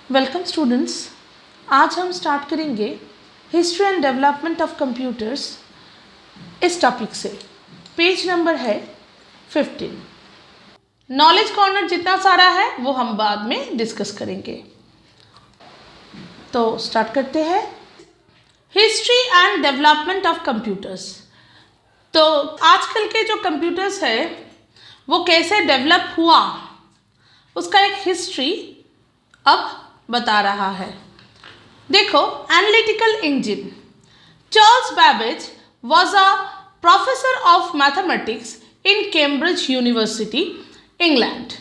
Welcome students. आज हम start करेंगे history and development of computers इस टॉपिक से। पेज नंबर है 15। नॉलेज कॉर्नर जितना सारा है वो हम बाद में डिस्कस करेंगे। तो स्टार्ट करते हैं। History and development of computers. तो आजकल के जो कंप्यूटर्स है वो कैसे डेवलप हुआ उसका एक हिस्ट्री अब बता रहा है। देखो, analytical engine. Charles Babbage was a professor of mathematics in Cambridge University, England.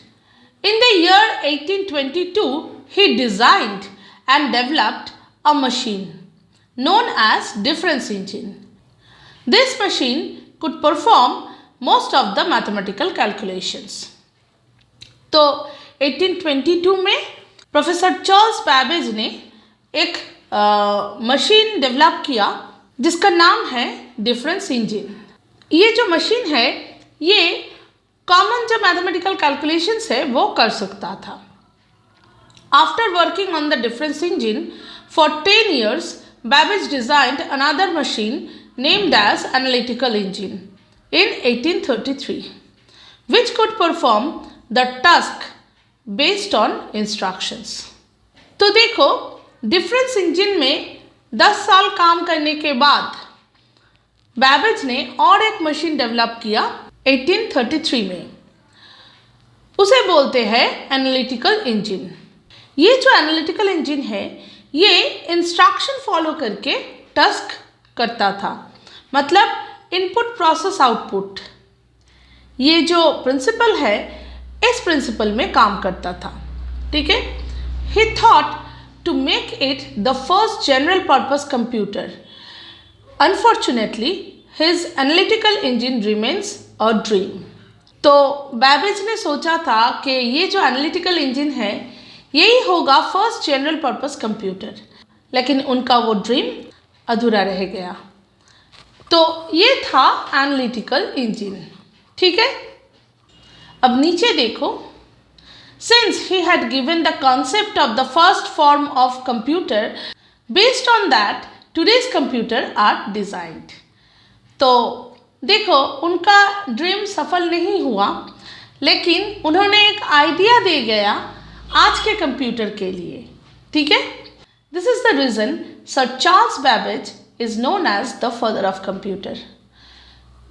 In the year 1822, he designed and developed a machine known as difference engine. This machine could perform most of the mathematical calculations. तो 1822 में professor Charles Babbage ने एक machine develop किया जिसका नाम है difference engine. ये जो मशीन है ये कॉमन जो मैथमेटिकल कैलकुलेशंस है वो कर सकता था। After working on the difference engine for 10 years, Babbage designed another machine named as analytical engine in 1833, which could perform the task based on instructions. तो देखो, डिफरेंस इंजन में 10 साल काम करने के बाद बैबेज ने और एक मशीन डेवलप किया 1833 में। उसे बोलते हैं एनालिटिकल इंजन। ये जो एनालिटिकल इंजन है ये इंस्ट्रक्शन फॉलो करके टास्क करता था, मतलब इनपुट प्रोसेस आउटपुट। ये जो प्रिंसिपल है इस प्रिंसिपल में काम करता था। ठीक है। He thought to make it the first general purpose computer. Unfortunately his analytical engine remains a dream. तो बैबेज ने सोचा था कि ये जो एनालिटिकल इंजन है यही होगा फर्स्ट जनरल पर्पस कंप्यूटर, लेकिन उनका वो ड्रीम अधूरा रह गया। तो ये था एनालिटिकल इंजन। ठीक है। अब नीचे देखो, since he had given the concept of the first form of computer, based on that today's computer are designed. तो देखो, उनका ड्रीम सफल नहीं हुआ, लेकिन उन्होंने एक आइडिया दे गया आज के कंप्यूटर के लिए। ठीक है। This is the reason sir Charles Babbage is known as the father of computer.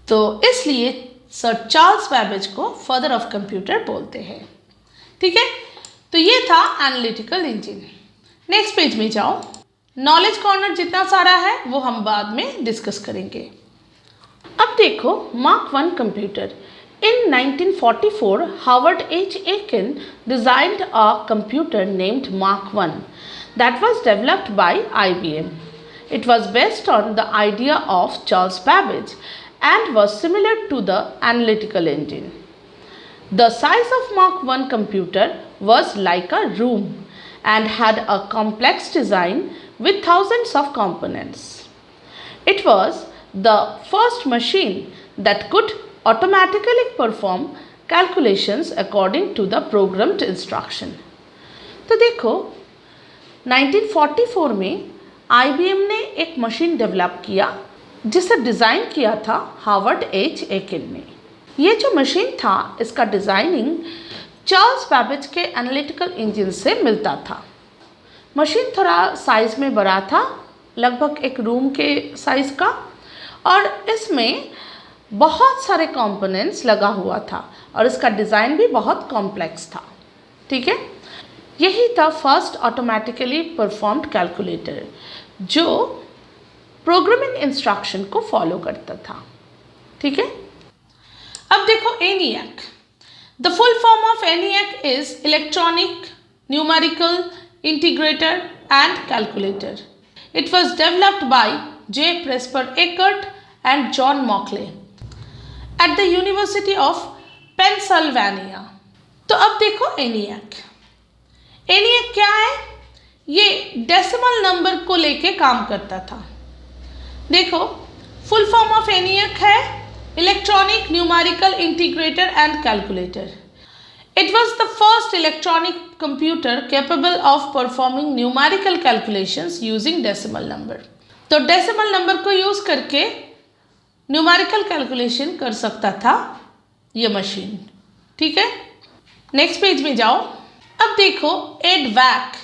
तो इसलिए सर चार्ल्स बैबेज को फादर ऑफ कंप्यूटर बोलते हैं। ठीक है। तो ये था एनालिटिकल इंजन। नेक्स्ट पेज में जाओ। नॉलेज कॉर्नर जितना सारा है वो हम बाद में डिस्कस करेंगे। अब देखो, mark 1 computer. In 1944 Harvard H Eakin designed a computer named mark 1 that was developed by IBM. It was based on the idea of Charles Babbage and was similar to the analytical engine. The size of Mark I computer was like a room and had a complex design with thousands of components. It was the first machine that could automatically perform calculations according to the programmed instruction. तो देखो, 1944 में IBM ने एक machine develop किया जिसे design किया था Harvard H Eakin ने। ये जो मशीन था इसका डिज़ाइनिंग चार्ल्स बैबेज के एनालिटिकल इंजन से मिलता था। मशीन थोड़ा साइज़ में बड़ा था, लगभग एक रूम के साइज़ का, और इसमें बहुत सारे कंपोनेंट्स लगा हुआ था और इसका डिज़ाइन भी बहुत कॉम्प्लेक्स था। ठीक है। यही था फर्स्ट ऑटोमेटिकली परफॉर्म्ड कैलकुलेटर जो प्रोग्रामिंग इंस्ट्रक्शन को फॉलो करता था। ठीक है। अब देखो, ENIAC। The full form of ENIAC is electronic numerical integrator and calculator. It was developed by J. Presper Eckert and John Mauchly at the University of Pennsylvania. तो अब देखो ENIAC। ENIAC क्या है? ये डेसिमल नंबर को लेके काम करता था। देखो, फुल फॉर्म ऑफ ENIAC है electronic numerical integrator and calculator. It was the first electronic computer capable of performing numerical calculations using decimal number. तो डेसिमल नंबर को यूज करके न्यूमेरिकल कैलकुलेशन कर सकता था ये मशीन। ठीक है, नेक्स्ट पेज में जाओ। अब देखो एडवैक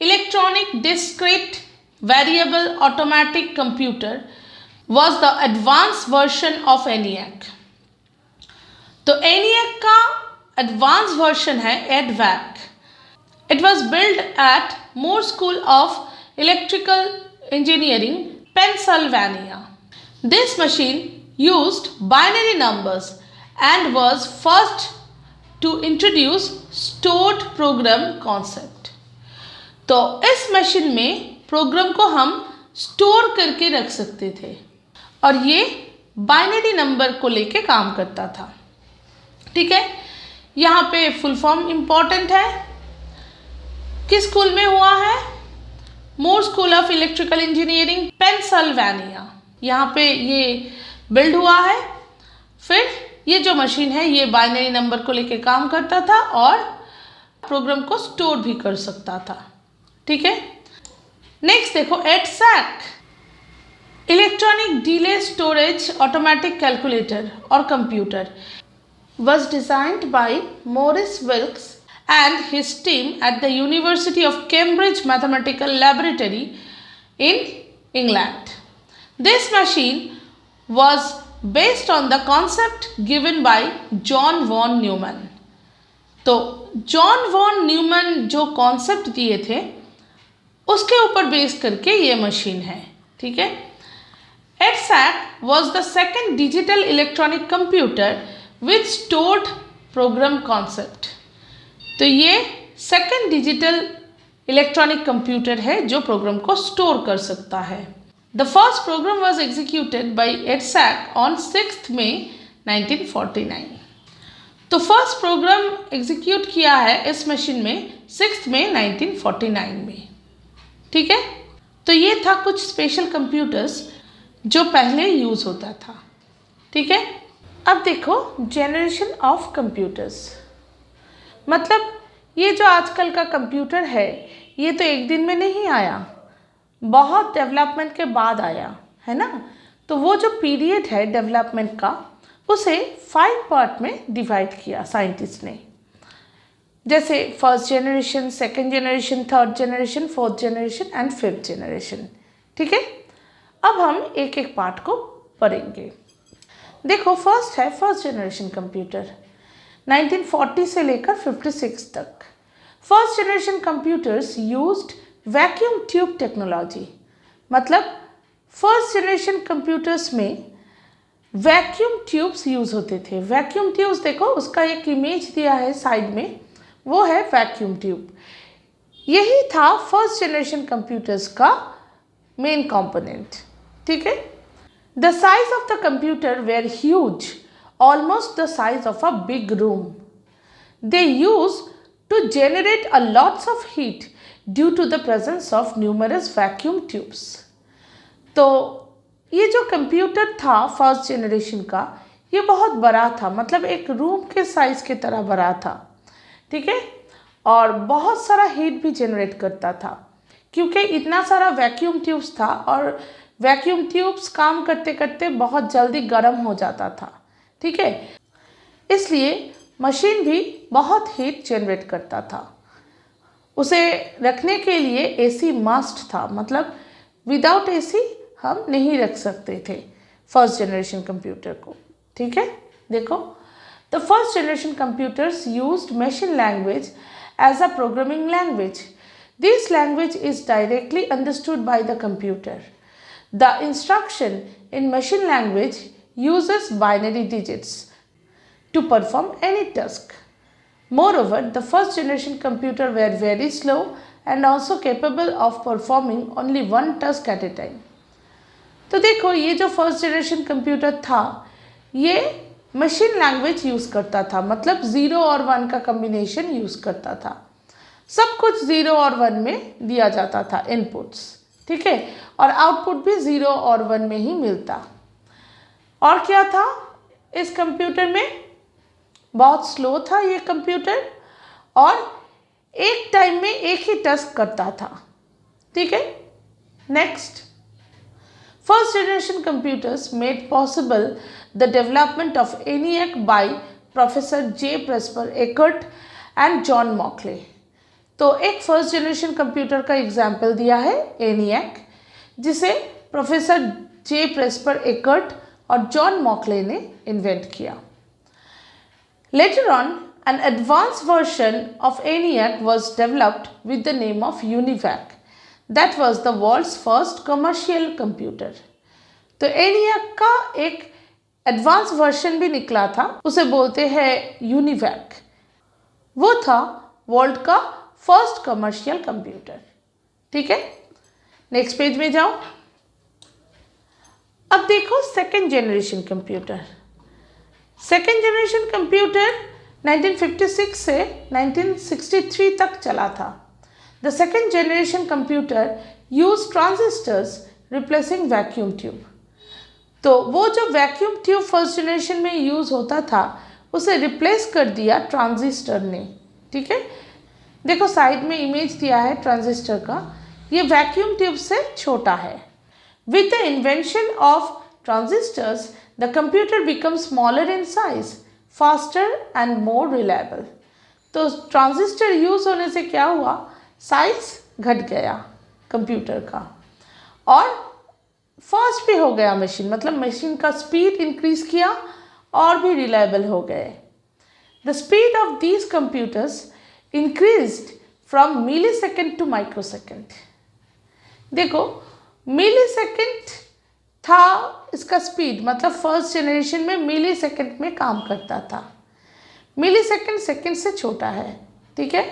electronic discrete variable automatic computer was the advanced version of ENIAC। तो ENIAC का advanced version है EDVAC। It was built at Moore School of Electrical Engineering, Pennsylvania। This machine used binary numbers and was first to introduce stored program concept। तो इस machine में programme को हम store करके रख सकते थे और ये बाइनरी नंबर को लेके काम करता था। ठीक है, यहाँ पे फुल फॉर्म इम्पॉर्टेंट है। किस स्कूल में हुआ है? Moore school of electrical engineering, Pennsylvania, यहाँ पे ये बिल्ड हुआ है। फिर ये जो मशीन है ये बाइनरी नंबर को लेके काम करता था और प्रोग्राम को स्टोर भी कर सकता था। ठीक है, नेक्स्ट देखो EDSAC electronic delay storage automatic calculator और computer was designed by Maurice Wilks and his team at the University of Cambridge Mathematical Laboratory in England। This machine was based on the concept given by John von Neumann। तो John von Neumann जो concept दिए थे उसके ऊपर base करके ये machine है। ठीक है, EDSAC was the second digital electronic computer with stored program concept। तो ये सेकेंड डिजिटल इलेक्ट्रॉनिक कंप्यूटर है जो प्रोग्राम को स्टोर कर सकता है। The first program was executed by EDSAC on 6 May 1949। तो फर्स्ट प्रोग्राम एग्जीक्यूट किया है इस मशीन में 6 मई 1949 में। ठीक है, तो ये था कुछ स्पेशल कंप्यूटर्स जो पहले यूज़ होता था। ठीक है, अब देखो जेनरेशन ऑफ कंप्यूटर्स, मतलब ये जो आजकल का कंप्यूटर है ये तो एक दिन में नहीं आया, बहुत डेवलपमेंट के बाद आया है ना। तो वो जो पीरियड है डेवलपमेंट का उसे 5 पार्ट में डिवाइड किया साइंटिस्ट ने, जैसे first generation, second generation, third generation, fourth generation and fifth generation. ठीक है, अब हम एक एक पार्ट को पढ़ेंगे। देखो फर्स्ट है फर्स्ट जनरेशन कंप्यूटर, 1940 से लेकर 56 तक। First generation computers used vacuum tube technology, मतलब फर्स्ट जनरेशन कंप्यूटर्स में वैक्यूम ट्यूब्स यूज़ होते थे। वैक्यूम ट्यूब्स देखो उसका एक इमेज दिया है साइड में, वो है वैक्यूम ट्यूब। यही था फर्स्ट जनरेशन कंप्यूटर्स का मेन कंपोनेंट। ठीक है, the size of the computer were huge, almost the size of a big room. They use to generate a lots of heat due to the presence of numerous vacuum tubes। तो ये जो computer था first generation का ये बहुत बड़ा था, मतलब एक रूम के साइज के तरह बड़ा था। ठीक है, और बहुत सारा हीट भी जनरेट करता था क्योंकि इतना सारा वैक्यूम ट्यूब्स था और वैक्यूम ट्यूब्स काम करते करते बहुत जल्दी गर्म हो जाता था। ठीक है, इसलिए मशीन भी बहुत हीट जनरेट करता था। उसे रखने के लिए एसी मस्ट था, मतलब विदाउट एसी हम नहीं रख सकते थे फर्स्ट जनरेशन कंप्यूटर को। ठीक है, देखो the first generation computers used machine language as a programming language. This language is directly understood by the computer. The instruction in machine language uses binary digits to perform any task। Moreover, the first generation computer were very slow and also capable of performing only one task at a time। तो देखो ये जो first generation computer था ये machine language use करता था, मतलब 0 और 1 का कम्बिनेशन यूज़ करता था। सब कुछ 0 और 1 में दिया जाता था इनपुट्स। ठीक है, और आउटपुट भी 0 और 1 में ही मिलता। और क्या था इस कंप्यूटर में? बहुत स्लो था ये कंप्यूटर और एक टाइम में एक ही टास्क करता था। ठीक है, next, first generation computers made possible the development of ENIAC by professor J प्रेस्पर Eckert and John मॉकले। तो एक फर्स्ट जनरेशन कंप्यूटर का एग्जाम्पल दिया है ENIAC, जिसे प्रोफेसर जे प्रेस्पर एकर्ट और जॉन मॉकले ने इन्वेंट किया। Later on an advanced version of ENIAC was developed with the name of UNIVAC. That was the world's first commercial computer. तो ENIAC का एक एडवांस वर्जन भी निकला था, उसे बोलते हैं UNIVAC। वो था वर्ल्ड का फर्स्ट कमर्शियल कंप्यूटर। ठीक है, नेक्स्ट पेज में जाओ। अब देखो second generation computer. Second generation computer 1956 से 1963 तक चला था। The second generation computer use transistors replacing vacuum tube. तो वो जो वैक्यूम ट्यूब फर्स्ट जनरेशन में यूज होता था उसे रिप्लेस कर दिया ट्रांजिस्टर ने। ठीक है, देखो साइड में इमेज दिया है ट्रांजिस्टर का, ये वैक्यूम ट्यूब से छोटा है। With the invention of transistors the computer become smaller in size, faster and more reliable. तो ट्रांजिस्टर यूज होने से क्या हुआ, साइज घट गया कंप्यूटर का और फास्ट भी हो गया मशीन, मतलब मशीन का स्पीड इंक्रीज किया और भी रिलायबल हो गए। The speed of these computers increased from millisecond to microsecond. देखो मिलीसेकंड था इसका स्पीड, मतलब फर्स्ट जनरेशन में मिली सेकेंड में काम करता था। मिली सेकेंड सेकेंड से छोटा है। ठीक है,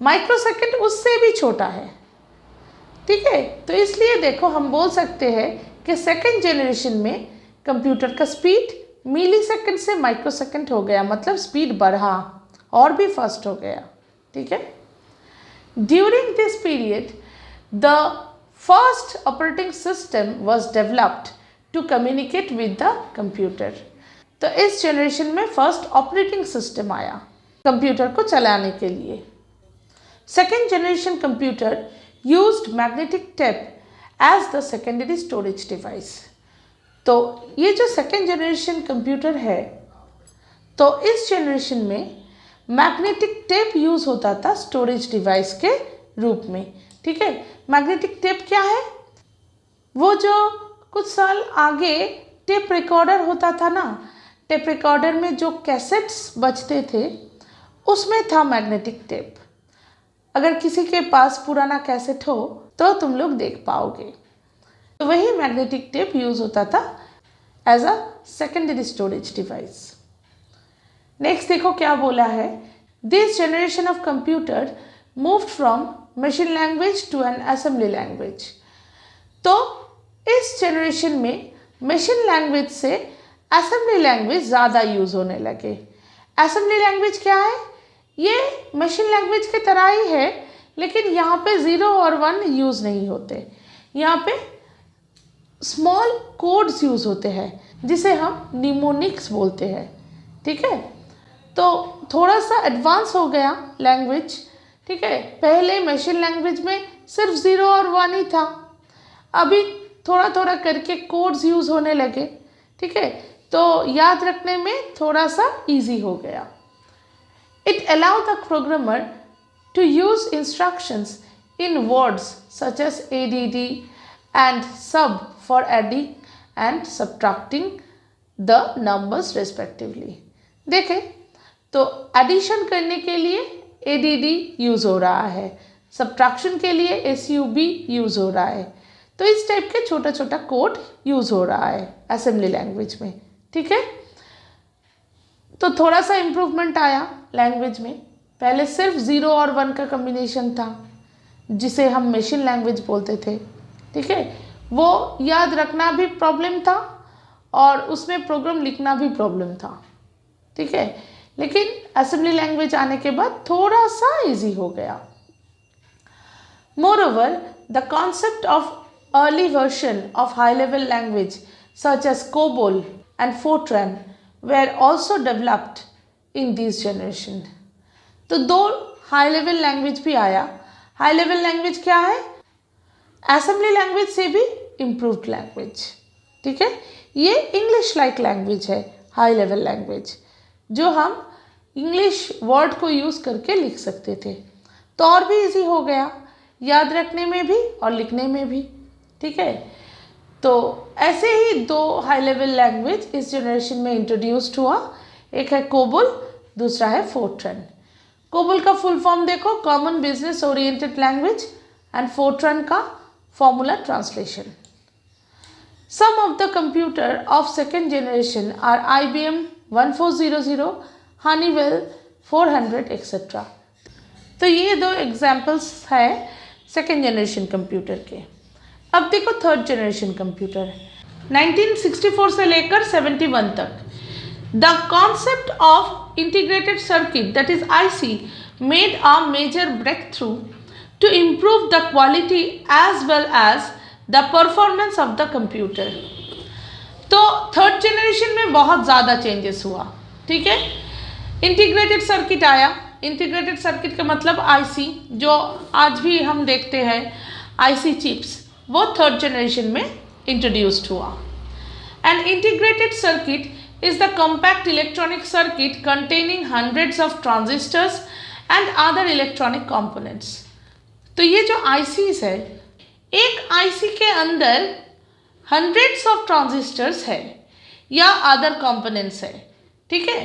माइक्रो सेकेंड उससे भी छोटा है। ठीक है, तो इसलिए देखो हम बोल सकते हैं कि सेकेंड जनरेशन में कंप्यूटर का स्पीड मिली सेकेंड से माइक्रो सेकेंड हो गया, मतलब स्पीड बढ़ा और भी फास्ट हो गया। ठीक है, during this period the first operating system was developed to communicate with the computer. तो इस जनरेशन में फर्स्ट ऑपरेटिंग सिस्टम आया कंप्यूटर को चलाने के लिए। Second generation computer used magnetic tape as the secondary storage device. तो ये जो सेकेंड जनरेशन कंप्यूटर है, तो इस जनरेशन में मैग्नेटिक टेप यूज होता था स्टोरेज डिवाइस के रूप में। ठीक है, मैग्नेटिक टेप क्या है, वो जो कुछ साल आगे टेप रिकॉर्डर होता था ना, टेप रिकॉर्डर में जो कैसेट्स बजते थे उसमें था मैग्नेटिक टेप। अगर किसी के पास पुराना कैसेट हो तो तुम लोग देख पाओगे। तो वही मैग्नेटिक टेप यूज होता था as a secondary storage device. Next देखो क्या बोला है, this generation of computer moved from machine language to an assembly language. तो इस जनरेशन में मशीन लैंग्वेज से असेंबली लैंग्वेज ज़्यादा यूज़ होने लगे। असेंबली लैंग्वेज क्या है, ये मशीन लैंग्वेज की तरह ही है, लेकिन यहाँ पे 0 और 1 यूज़ नहीं होते। यहाँ पे स्मॉल कोड्स यूज़ होते हैं जिसे हम निमोनिक्स बोलते हैं। ठीक है, तो थोड़ा सा एडवांस हो गया लैंग्वेज। ठीक है, पहले मशीन लैंग्वेज में सिर्फ 0 और 1 ही था, अभी थोड़ा थोड़ा करके कोड्स यूज़ होने लगे। ठीक है, तो याद रखने में थोड़ा सा इजी हो गया। It allow the programmer to use instructions in words such as ADD and sub for adding and subtracting the numbers respectively. देखें तो एडिशन करने के लिए ADD यूज़ हो रहा है, सब्ट्रैक्शन के लिए SUB यूज़ हो रहा है। तो इस टाइप के छोटा छोटा कोड यूज़ हो रहा है असेंबली लैंग्वेज में। ठीक है, तो थोड़ा सा इम्प्रूवमेंट आया लैंग्वेज में। पहले सिर्फ 0 और 1 का कम्बिनेशन था जिसे हम मशीन लैंग्वेज बोलते थे। ठीक है, वो याद रखना भी प्रॉब्लम था और उसमें प्रोग्राम लिखना भी प्रॉब्लम था। ठीक है, लेकिन असेंबली लैंग्वेज आने के बाद थोड़ा सा इजी हो गया। Moreover the concept of early version of high-level language such as COBOL and Fortran were also developed in this generation. तो 2 हाई लेवल लैंग्वेज भी आया। हाई लेवल लैंग्वेज क्या है? असेंबली लैंग्वेज से भी इम्प्रूव्ड लैंग्वेज, ठीक है। ये इंग्लिश लाइक लैंग्वेज है हाई लेवल लैंग्वेज, जो हम इंग्लिश वर्ड को यूज़ करके लिख सकते थे, तो और भी इजी हो गया याद रखने में भी और लिखने में भी, ठीक है। तो ऐसे ही दो हाई लेवल लैंग्वेज इस जनरेशन में इंट्रोड्यूस्ड हुआ, एक है कोबोल, दूसरा है फोर्ट्रन। कोबोल का फुल फॉर्म देखो, common business oriented language, and FORTRAN का formula translation. Some of the computer of second generation are IBM 1400, Honeywell 400 etcetera. तो ये दो एग्जाम्पल्स है सेकेंड जनरेशन कंप्यूटर के। अब देखो थर्ड जनरेशन कंप्यूटर 1964 से लेकर 71 तक। The concept of integrated circuit that is IC made a major breakthrough to improve the quality as well as the performance of the computer. तो third generation में बहुत ज़्यादा चेंजेस हुआ, ठीक है। इंटीग्रेटेड सर्किट आया। इंटीग्रेटेड सर्किट का मतलब IC, जो आज भी हम देखते हैं IC चिप्स, वो थर्ड जनरेशन में इंट्रोड्यूस्ड हुआ। An integrated circuit is the compact electronic circuit containing hundreds of transistors and other electronic components. तो ये जो ICs है, एक IC के अंदर हंड्रेड्स ऑफ ट्रांजिस्टर्स है या अदर कंपोनेंट्स है, ठीक है,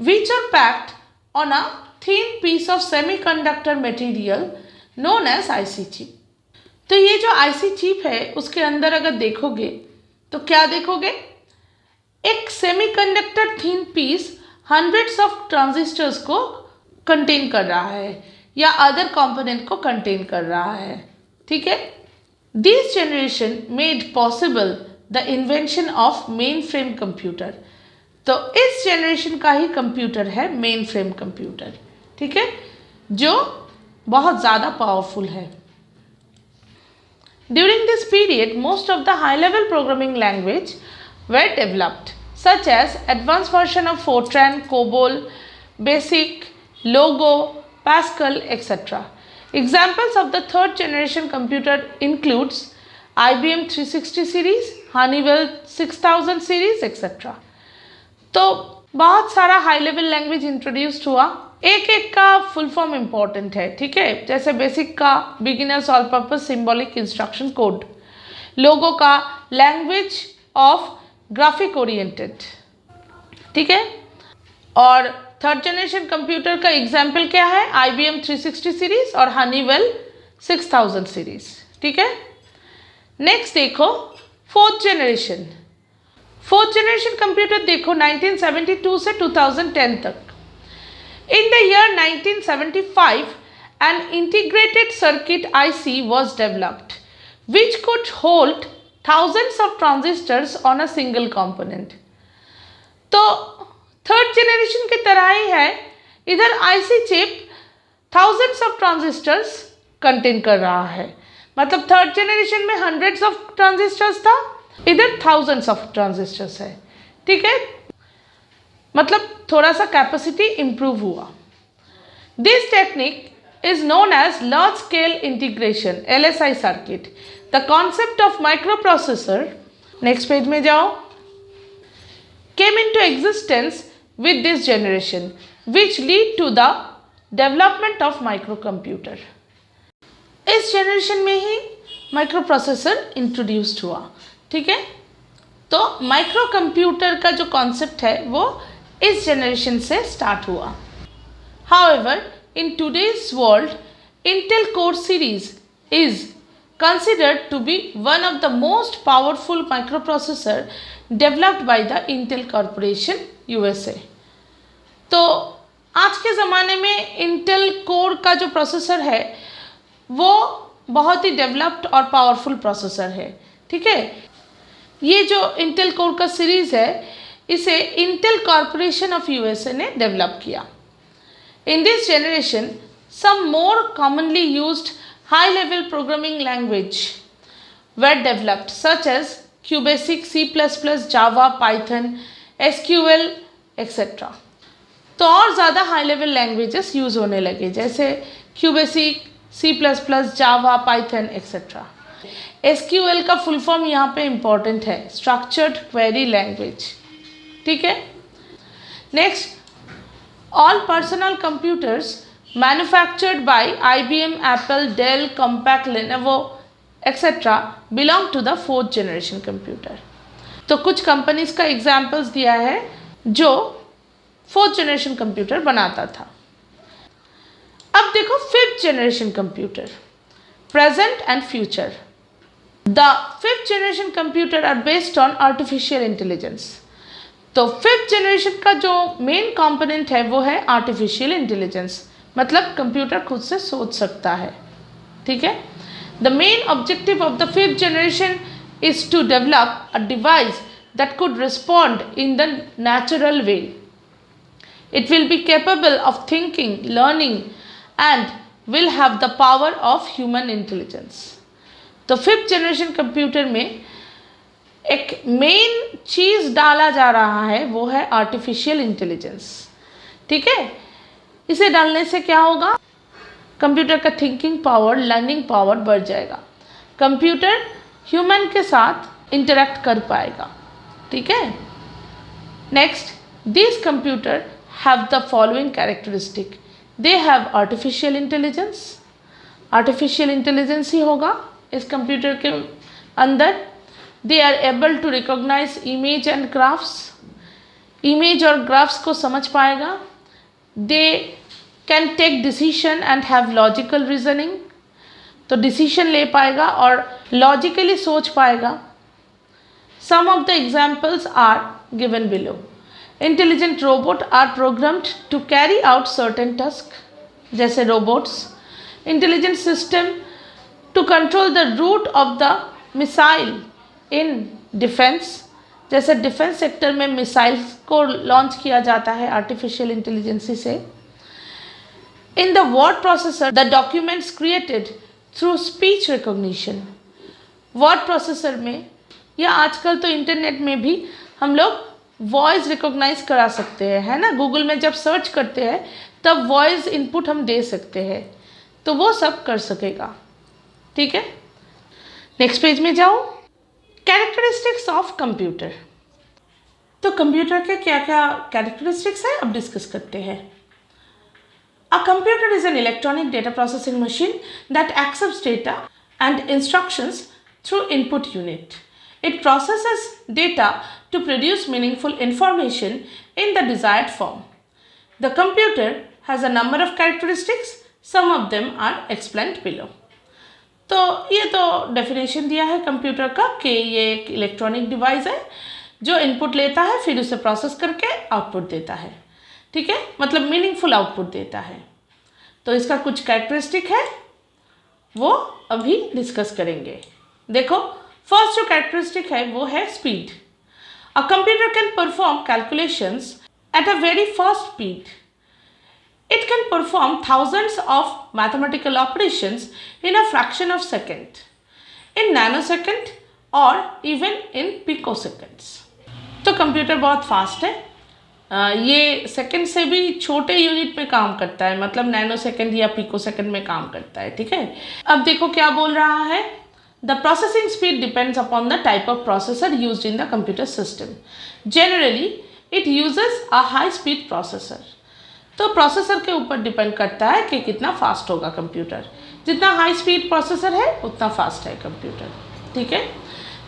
which are packed on a thin piece of semiconductor material known as IC chip। तो ये जो IC चिप है उसके अंदर अगर देखोगे तो क्या देखोगे? एक semiconductor thin piece hundreds of transistors को कंटेन कर रहा है या अदर कंपोनेंट को कंटेन कर रहा है, ठीक है। This generation made possible the invention of main frame computer. तो इस जनरेशन का ही कंप्यूटर है मेन फ्रेम कंप्यूटर, ठीक है, जो बहुत ज़्यादा पावरफुल है। During this period most of the high level programming language were developed, such as advanced version of Fortran, COBOL, BASIC, Logo, Pascal, etc. Examples of the third generation computer includes IBM 360 series, Honeywell 6000 series, etc. तो बहुत सारा high level language introduced हुआ। एक एक का full form important है, ठीक है। जैसे बेसिक का beginners all purpose symbolic instruction code, LOGO का लैंग्वेज ऑफ ग्राफिक ओरिएंटेड, ठीक है। और थर्ड जनरेशन कंप्यूटर का एग्जाम्पल क्या है? IBM 360 सीरीज और हनीवेल 6000 सीरीज, ठीक है। नेक्स्ट देखो fourth generation. Fourth generation computer देखो 1972 से 2010 तक। In the year 1975, an integrated circuit IC was developed, which could hold thousands of transistors on a single component. तो थर्ड जनरेशन की तरह ही है, इधर IC chip thousands of transistors contain कर रहा है। मतलब थर्ड जनरेशन में हंड्रेड्स ऑफ ट्रांजिस्टर्स था, इधर thousands of ट्रांजिस्टर्स है, ठीक है। मतलब थोड़ा सा कैपेसिटी इम्प्रूव हुआ। This technique is known as large scale integration LSI circuit. The concept of microprocessor, next page में जाओ, came into existence with this generation which lead to the development of microcomputer. इस generation में ही micro processor introduced हुआ, ठीक है। तो micro computer का जो कॉन्सेप्ट है वो इस जनरेशन से स्टार्ट हुआ। However, in today's world, Intel Core series is considered to be one of the most powerful microprocessor developed by the Intel Corporation USA। तो आज के ज़माने में Intel Core का जो प्रोसेसर है वो बहुत ही डेवलप्ड और पावरफुल प्रोसेसर है, ठीक है। ये जो Intel Core का सीरीज़ है इसे इंटेल कॉरपोरेशन ऑफ यूएसए ने डेवलप किया। In this generation some more commonly used high level programming language were developed such as QBasic, C++, Java, Python, SQL, etc. तो और ज़्यादा हाई लेवल लैंग्वेजेस यूज़ होने लगे, जैसे QBasic, C++, Java, Python etcetera. SQL का full form यहाँ पे important है, स्ट्रक्चर्ड क्वेरी लैंग्वेज, ठीक है। Next, all personal computers manufactured by IBM, Apple, Dell, Compaq, Lenovo etcetera belong to the 4th generation computer. तो कुछ कंपनीज का examples दिया है जो 4th जनरेशन कंप्यूटर बनाता था। अब देखो 5th generation computer, present and future. The 5th generation computer are based on artificial intelligence. तो 5th जनरेशन का जो मेन कंपोनेंट है वो है आर्टिफिशियल इंटेलिजेंस, मतलब कंप्यूटर खुद से सोच सकता है, ठीक है। The main objective of the 5th generation is to develop a device that could respond in the natural way. It will be capable of thinking, learning and will have the power of human intelligence. तो 5th generation computer में एक main चीज़ डाला जा रहा है, वो है artificial intelligence, ठीक है। इसे डालने से क्या होगा, कंप्यूटर का थिंकिंग पावर, लर्निंग पावर बढ़ जाएगा, कंप्यूटर ह्यूमन के साथ इंटरेक्ट कर पाएगा, ठीक है। Next, this computer have the following characteristic. They have artificial intelligence, artificial intelligence ही होगा इस कंप्यूटर के अंदर। They are able to recognize image and graphs, image और ग्राफ्स को समझ पाएगा। They can take decision and have logical reasoning, तो डिसीजन ले पाएगा और लॉजिकली सोच पाएगा। Some of the examples are given below. Intelligent robots are programmed to carry out certain tasks, जैसे robots. Intelligent system to control the route of the missile in defense, जैसे defence sector में missiles को launch किया जाता है artificial intelligence से। In the word processor, the documents created through speech recognition. Word processor में या आजकल तो इंटरनेट में भी हम लोग वॉइस रिकॉग्नाइज करा सकते हैं, है ना। गूगल में जब सर्च करते हैं तब वॉइस इनपुट हम दे सकते हैं, तो वो सब कर सकेगा, ठीक है। नेक्स्ट पेज में जाओ, कैरेक्टरिस्टिक्स ऑफ कंप्यूटर। तो कंप्यूटर के क्या क्या कैरेक्टरिस्टिक्स है अब डिस्कस करते हैं। A computer is an electronic data processing machine that accepts data and instructions through input unit. It processes data to produce meaningful information in the desired form. The computer has a number of characteristics. Some of them are explained below. तो ये तो definition दिया है computer का कि ये एक electronic device है जो इनपुट लेता है, फिर उसे प्रोसेस करके आउटपुट देता है, ठीक है, मतलब मीनिंगफुल आउटपुट देता है। तो इसका कुछ कैरेक्टरिस्टिक है वो अभी डिस्कस करेंगे। देखो, फर्स्ट जो कैरेक्टरिस्टिक है वो है speed. A computer can perform calculations at a very fast speed. It can perform thousands of mathematical operations in a fraction of second, in nanosecond और इवन इन पिकोसेकेंड्स. तो कंप्यूटर बहुत fast है, ये second से भी छोटे यूनिट में काम करता है, मतलब नैनो सेकेंड या पिको सेकेंड में काम करता है, ठीक है। अब देखो क्या बोल रहा है, the processing speed depends upon the type of processor used in the computer system. Generally it uses a high speed processor. तो प्रोसेसर के ऊपर डिपेंड करता है कि कितना फास्ट होगा कंप्यूटर. जितना हाई स्पीड प्रोसेसर है उतना फास्ट है कंप्यूटर, ठीक है।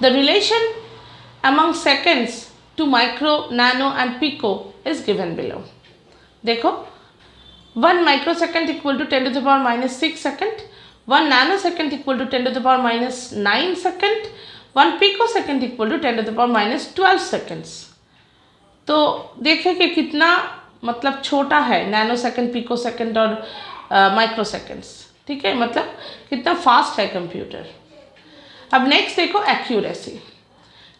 The relation among seconds to micro, nano and pico is given below. देखो, 1 microsecond equal to 10 to the power minus 6 second, 1 nanosecond equal to 10 to the power minus 9 second, 1 picosecond equal to 10 to the power minus 12 seconds. तो देखें कि कितना मतलब छोटा है nano second, pico second और micro seconds, ठीक है, मतलब कितना फास्ट है कंप्यूटर. अब नेक्स्ट देखो accuracy.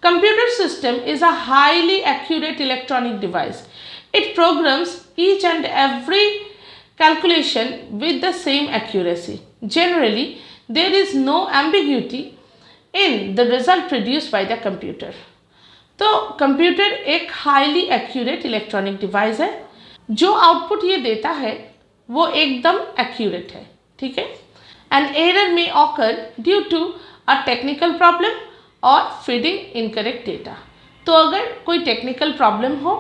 Computer system is a highly accurate electronic device. It programs each and every calculation with the same accuracy. Generally, there is no ambiguity in the result produced by the computer. तो computer एक highly accurate electronic device है जो output ये देता है वो एकदम accurate है, ठीक है। An error may occur due to a technical problem और फीडिंग इनकरेक्ट डेटा। तो अगर कोई टेक्निकल प्रॉब्लम हो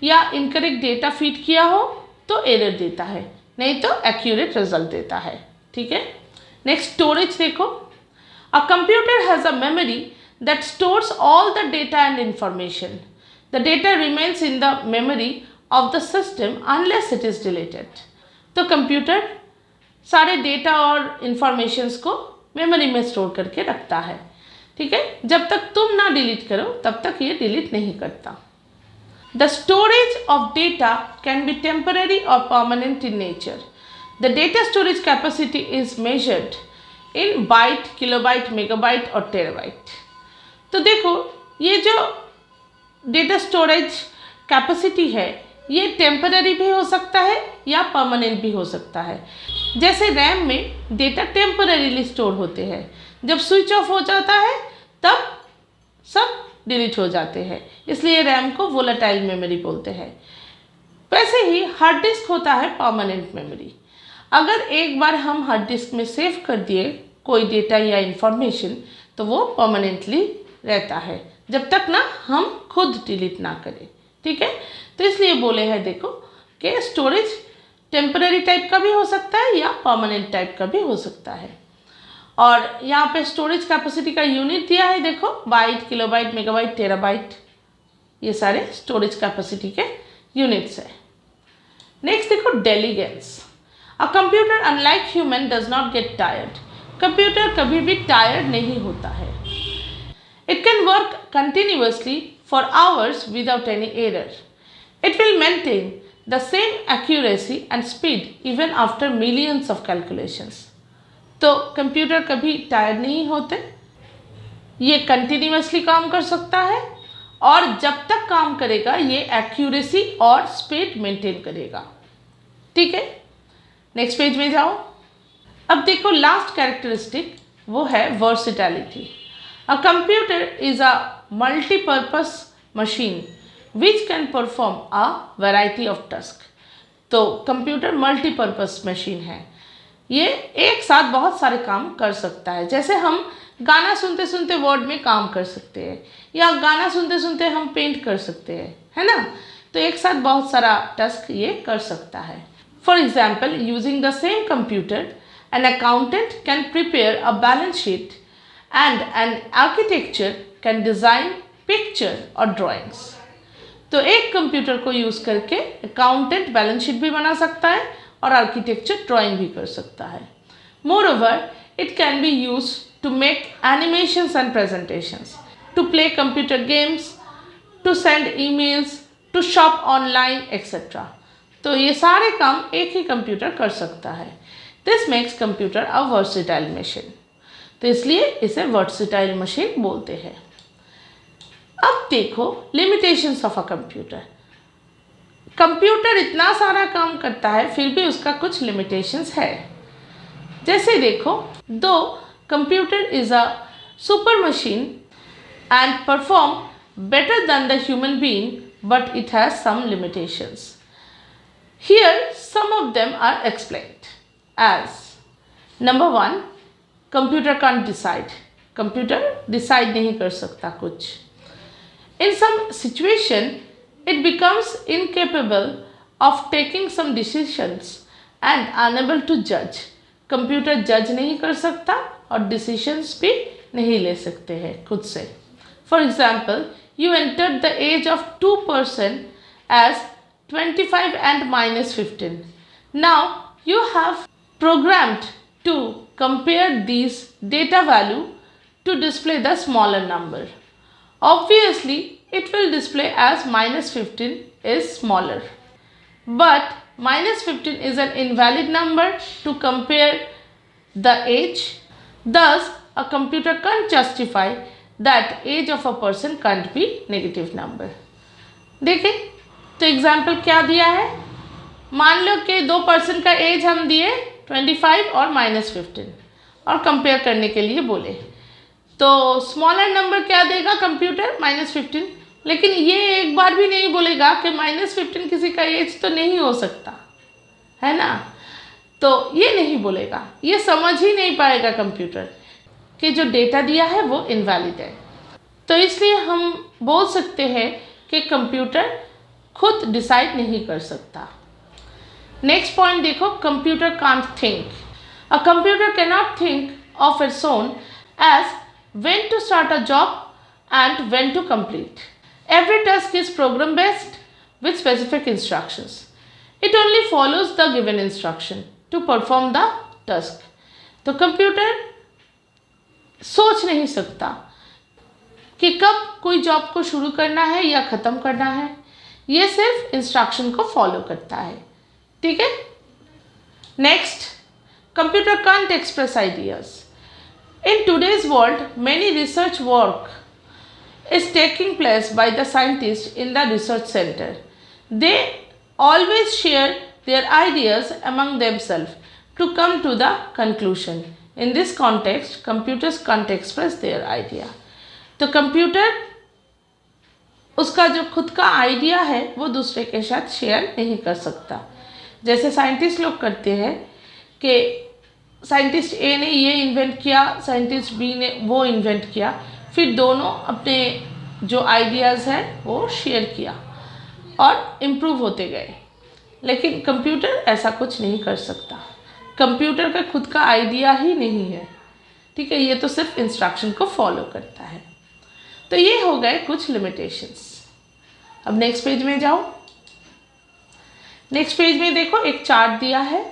या इनकरेक्ट डेटा फीड किया हो तो एरर देता है, नहीं तो एक्यूरेट रिजल्ट देता है, ठीक है। नेक्स्ट स्टोरेज देखो, a computer has a memory that stores all the data and information. The data remains in the memory of the system unless it is deleted. तो कंप्यूटर सारे डेटा और informations को memory में store करके रखता है, ठीक है। जब तक तुम ना डिलीट करो तब तक ये डिलीट नहीं करता। The storage of data can be temporary or permanent in nature. The data storage capacity is measured in byte, kilobyte, megabyte और terabyte. तो देखो ये जो डेटा स्टोरेज कैपेसिटी है ये टेम्पररी भी हो सकता है या परमानेंट भी हो सकता है। जैसे रैम में डेटा टेम्पररीली स्टोर होते हैं, जब स्विच ऑफ हो जाता है तब सब डिलीट हो जाते हैं, इसलिए रैम को वोलेटाइल मेमोरी बोलते हैं। वैसे ही हार्ड डिस्क होता है परमानेंट मेमोरी। अगर एक बार हम हार्ड डिस्क में सेव कर दिए कोई डेटा या इंफॉर्मेशन तो वो परमानेंटली रहता है जब तक ना हम खुद डिलीट ना करें, ठीक है। तो इसलिए बोले हैं देखो कि स्टोरेज टेम्पररी टाइप का भी हो सकता है या परमानेंट टाइप का भी हो सकता है। और यहाँ पे स्टोरेज कैपेसिटी का यूनिट दिया है, देखो बाइट, किलोबाइट, मेगाबाइट, टेराबाइट, ये सारे स्टोरेज कैपेसिटी के यूनिट्स है। नेक्स्ट देखो diligence. A computer unlike human does not get tired. Computer कभी भी टायर्ड नहीं होता है। It can work continuously for hours without any error. It will maintain the same accuracy and speed even after millions of calculations. तो computer कभी tired नहीं होते, ये कंटिन्यूअसली काम कर सकता है और जब तक काम करेगा ये एक्यूरेसी और स्पीड मेंटेन करेगा, ठीक है। नेक्स्ट पेज में जाओ। अब देखो लास्ट कैरेक्टरिस्टिक वो है versatility. A computer is a multipurpose machine which can perform a variety of task. तो कंप्यूटर मल्टीपर्पस मशीन है, ये एक साथ बहुत सारे काम कर सकता है। जैसे हम गाना सुनते सुनते वर्ड में काम कर सकते हैं या गाना सुनते सुनते हम पेंट कर सकते हैं, है ना। तो एक साथ बहुत सारा टास्क ये कर सकता है। For example, using the same computer an accountant can prepare a balance sheet and an architecture can design picture और ड्राइंग्स। तो एक कंप्यूटर को यूज़ करके अकाउंटेंट बैलेंस शीट भी बना सकता है और आर्किटेक्चर ड्राइंग भी कर सकता है। Moreover it can be use to make animations and presentations, to play computer games, to send emails, to shop online etcetera. तो ये सारे काम एक ही कंप्यूटर कर सकता है। This makes computer a versatile machine. तो इसलिए इसे वर्सिटाइल मशीन बोलते हैं। अब देखो limitations of a computer. Computer इतना सारा काम करता है फिर भी उसका कुछ लिमिटेशंस है। जैसे देखो, दो computer is a super machine and perform better than the human being but it has some limitations. Here some of them are explained as number 1, computer can't decide. Computer decide नहीं कर सकता कुछ। In some situation it becomes incapable of taking some decisions and unable to judge. Computer जज नहीं कर सकता और decisions भी नहीं ले सकते हैं खुद से। For example, you entered the age of 2 person as 25 and -15. Now you have programmed to compare these data value to display the smaller number. Obviously, it will display as -15 is smaller. But -15 is an invalid number to compare the age. Thus, a computer can't justify that age of a person can't be negative number. देखें तो example क्या दिया है। मान लो कि 2 person का as हम दिए 25 और -15 और कंपेयर करने के लिए बोले, तो स्मॉलर नंबर क्या देगा कंप्यूटर? -15। लेकिन ये एक बार भी नहीं बोलेगा कि -15 किसी का एज तो नहीं हो सकता, है ना। तो ये नहीं बोलेगा, ये समझ ही नहीं पाएगा कंप्यूटर कि जो डेटा दिया है वो इनवैलिड है। तो इसलिए हम बोल सकते हैं कि कंप्यूटर खुद डिसाइड नहीं कर सकता। नेक्स्ट पॉइंट देखो, computer can't think. A computer can not think of its own as when to start a job and when to complete. Every task is program based with specific instructions. It only follows the given instruction to perform the task. तो computer सोच नहीं सकता कि कब कोई job को शुरू करना है या ख़त्म करना है, ये सिर्फ इंस्ट्रक्शन को फॉलो करता है, ठीक है। Next, computer can't express ideas. In today's world many research work is taking place by the scientists in the research center. They always share their ideas among themselves to come to the conclusion. In this context, computers can't express their idea. तो computer उसका जो खुद का idea है वो दूसरे के साथ शेयर नहीं कर सकता। जैसे साइंटिस्ट लोग करते हैं कि साइंटिस्ट ए ने ये इन्वेंट किया, साइंटिस्ट बी ने वो इन्वेंट किया, फिर दोनों अपने जो आइडियाज़ हैं वो शेयर किया और इम्प्रूव होते गए। लेकिन कंप्यूटर ऐसा कुछ नहीं कर सकता। कंप्यूटर का खुद का आइडिया ही नहीं है, ठीक है, ये तो सिर्फ इंस्ट्रक्शन को फॉलो करता है। तो ये हो गए कुछ लिमिटेशंस। अब नेक्स्ट पेज में जाओ। नेक्स्ट पेज में देखो एक चार्ट दिया है,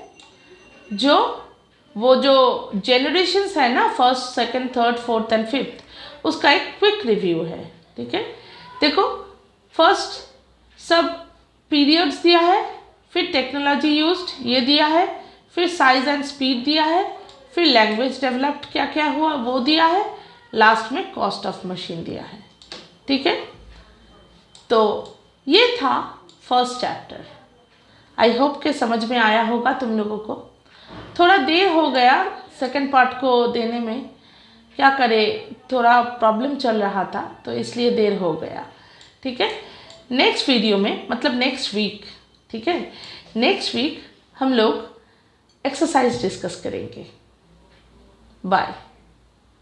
वो जो जेनरेशंस है ना, first, second, third, fourth and fifth, उसका एक क्विक रिव्यू है, ठीक है। देखो, फर्स्ट सब पीरियड्स दिया है, फिर टेक्नोलॉजी यूज्ड ये दिया है, फिर साइज एंड स्पीड दिया है, फिर लैंग्वेज डेवलप्ड क्या क्या हुआ वो दिया है, लास्ट में कॉस्ट ऑफ मशीन दिया है, ठीक है। तो ये था फर्स्ट चैप्टर। आई होप कि समझ में आया होगा तुम लोगों को। थोड़ा देर हो गया सेकंड पार्ट को देने में, क्या करें, थोड़ा प्रॉब्लम चल रहा था तो इसलिए देर हो गया, ठीक है। नेक्स्ट वीडियो में, मतलब नेक्स्ट वीक, ठीक है, नेक्स्ट वीक हम लोग एक्सरसाइज डिस्कस करेंगे। बाय।